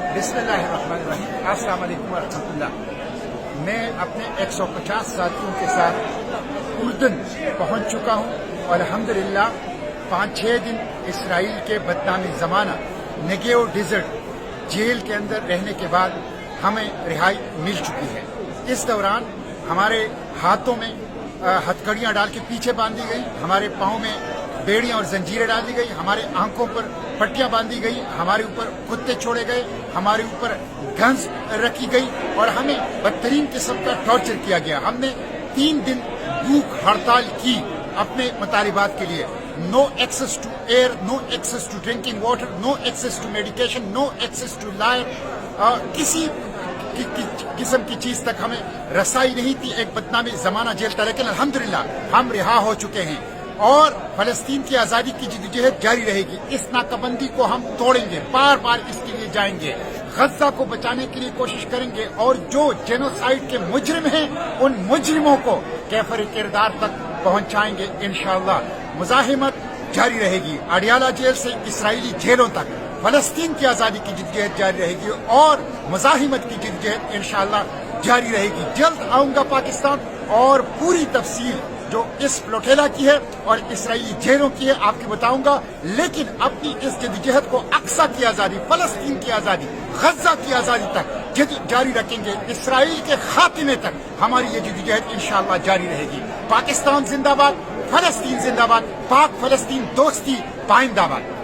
बिस्मिल्लाहिर्रहमानिर्रहीम। अस्सलाम वालेकुम वरहमतुल्लाह। मैं अपने 150 साथियों के साथ उर्दन पहुंच चुका हूं और अल्हम्दुलिल्लाह 5-6 दिन इसराइल के बदनामी ज़माना नेगेव डिजर्ट जेल के अंदर रहने के बाद हमें रिहाई मिल चुकी है। इस दौरान हमारे हाथों में हथकड़ियाँ डाल के पीछे बांधी गई, हमारे पाँव में बेड़ियाँ और जंजीरें डाल दी गई, हमारे आंखों पर पट्टियाँ बांधी गई, हमारे ऊपर कुत्ते छोड़े गए, हमारे ऊपर गन्स रखी गई और हमें बदतरीन किस्म का टॉर्चर किया गया। हमने 3 दिन भूख हड़ताल की अपने मुतालिबात के लिए। No access to air, no access to drinking water, no access to medication, no access to life, किसी किस्म की चीज तक हमें रसाई नहीं थी। एक बदनामी जमाना जेल था, लेकिन अल्हम्दुलिल्लाह हम रिहा हो चुके हैं और फलस्तीन की आजादी की जिद्दोजहद जारी रहेगी। इस नाकाबंदी को हम तोड़ेंगे, बार बार इसके लिए जाएंगे, गज्जा को बचाने के लिए कोशिश करेंगे और जो जेनोसाइड के मुजरिम हैं उन मुजरिमों को कैफर किरदार तक पहुंचाएंगे इंशाअल्लाह। मुजाहिमत जारी रहेगी, अडियाला जेल से इसराइली जेलों तक फलस्तीन की आजादी की जिद्दोजहद जारी रहेगी और मुजाहिमत की जिद्दोजहद इंशाअल्लाह जारी रहेगी। जल्द आऊंगा पाकिस्तान और पूरी तफसील जो इस प्लोटेला की है और इसराइली जेलों की है आपको बताऊंगा। लेकिन अपनी इस जद्दोजहद को अक्सा की आजादी, फलस्तीन की आजादी, गज्जा की आजादी तक जारी रखेंगे। इसराइल के खात्मे तक हमारी ये जद्दोजहद इंशाअल्लाह जारी रहेगी। पाकिस्तान जिंदाबाद, फलस्तीन जिंदाबाद, पाक फलस्तीन दोस्ती पाइंदाबाद।